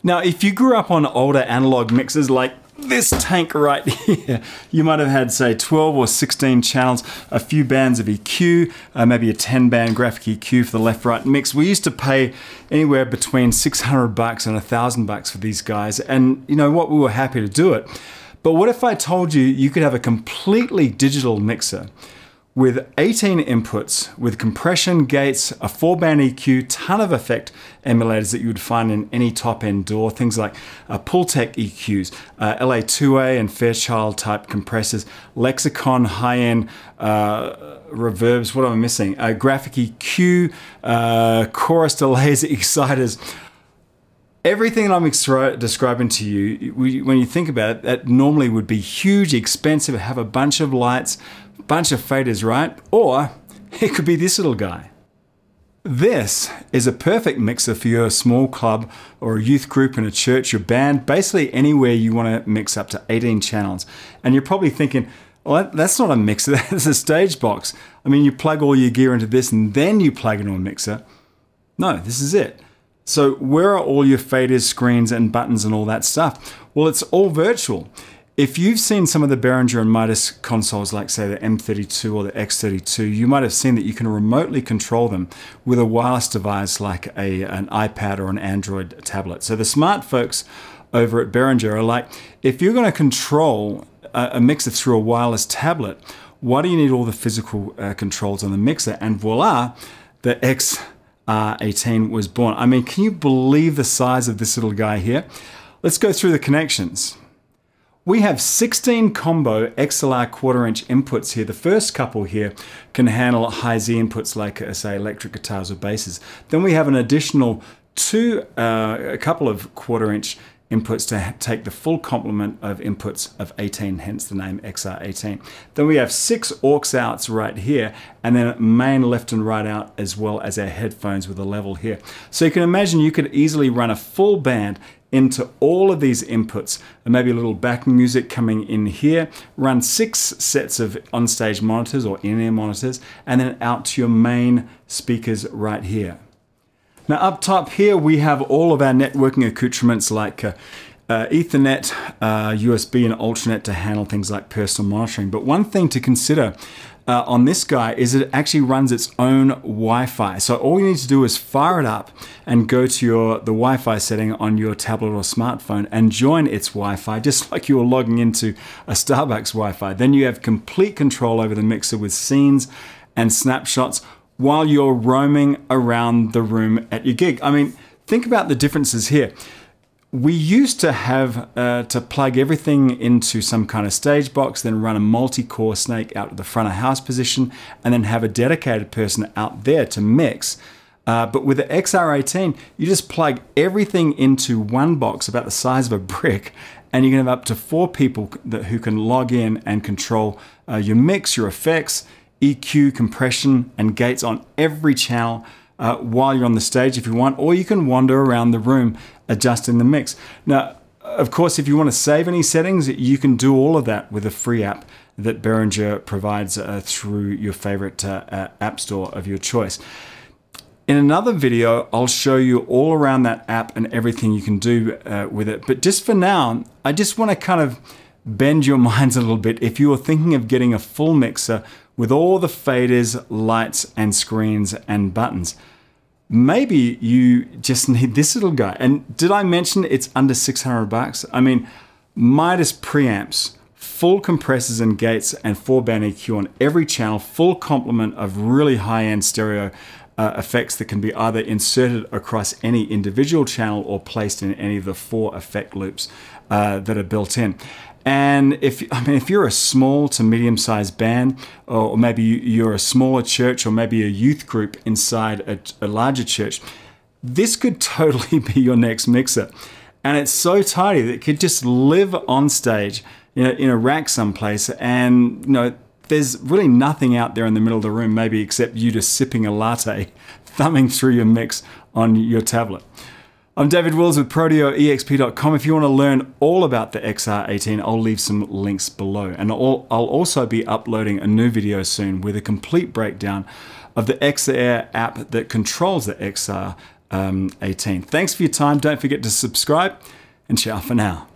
Now, if you grew up on older analog mixers like this tank right here, you might have had, say, 12 or 16 channels, a few bands of EQ, maybe a 10-band graphic EQ for the left-right mix. We used to pay anywhere between $600 and $1,000 for these guys, and you know what, we were happy to do it. But what if I told you you could have a completely digital mixer with 18 inputs, with compression, gates, a 4-band EQ, ton of effect emulators that you would find in any top-end DAW, things like Pultec EQs, LA2A and Fairchild type compressors, Lexicon high-end reverbs, what am I missing? Graphic EQ, chorus delays, exciters. Everything that I'm describing to you, when you think about it, that normally would be huge, expensive, have a bunch of lights, bunch of faders, right? Or it could be this little guy. This is a perfect mixer for your small club or a youth group in a church, your band, basically anywhere you want to mix up to 18 channels. And you're probably thinking, well, that's not a mixer, that's a stage box. I mean, you plug all your gear into this and then you plug into a mixer. No, this is it. So where are all your faders, screens, and buttons and all that stuff? Well, it's all virtual. If you've seen some of the Behringer and Midas consoles, like say the M32 or the X32, you might have seen that you can remotely control them with a wireless device like an iPad or an Android tablet. So the smart folks over at Behringer are like, if you're going to control a mixer through a wireless tablet, why do you need all the physical controls on the mixer? And voila, the XR18 was born. I mean, can you believe the size of this little guy here? Let's go through the connections. We have 16 combo XLR 1/4-inch inputs here. The first couple here can handle high Z inputs like, say, electric guitars or basses. Then we have an additional a couple of 1/4-inch inputs to take the full complement of inputs of 18, hence the name XR18. Then we have 6 aux outs right here, and then main left and right out, as well as our headphones with a level here. So you can imagine you could easily run a full band into all of these inputs, and maybe a little backing music coming in here, run 6 sets of on-stage monitors or in-ear monitors, and then out to your main speakers right here. Now up top here we have all of our networking accoutrements like Ethernet, USB and Ultranet to handle things like personal monitoring. But one thing to consider on this guy is it actually runs its own Wi-Fi. So all you need to do is fire it up and go to the Wi-Fi setting on your tablet or smartphone and join its Wi-Fi, just like you were logging into a Starbucks Wi-Fi. Then you have complete control over the mixer with scenes and snapshots while you're roaming around the room at your gig. I mean, think about the differences here. We used to have to plug everything into some kind of stage box, then run a multi-core snake out to the front of house position, and then have a dedicated person out there to mix. But with the XR18, you just plug everything into one box about the size of a brick, and you can have up to 4 people who can log in and control your mix, your effects, EQ, compression, and gates on every channel while you're on the stage if you want, or you can wander around the room adjusting the mix. Now, of course, if you want to save any settings, you can do all of that with a free app that Behringer provides through your favorite app store of your choice. In another video, I'll show you all around that app and everything you can do with it. But just for now, I just want to kind of bend your minds a little bit if you are thinking of getting a full mixer with all the faders, lights, and screens and buttons. Maybe you just need this little guy. And did I mention it's under 600 bucks? I mean, Midas preamps, full compressors and gates, and 4-band EQ on every channel, full complement of really high-end stereo effects that can be either inserted across any individual channel or placed in any of the 4 effect loops that are built in. And if you're a small to medium-sized band, or maybe you're a smaller church, or maybe a youth group inside a larger church, this could totally be your next mixer. And it's so tidy that it could just live on stage, you know, in a rack someplace, and you know, there's really nothing out there in the middle of the room, maybe except you just sipping a latte, thumbing through your mix on your tablet. I'm David Wills with ProteoEXP.com. If you want to learn all about the XR18, I'll leave some links below. And I'll also be uploading a new video soon with a complete breakdown of the XR app that controls the XR XR18. Thanks for your time. Don't forget to subscribe, and ciao for now.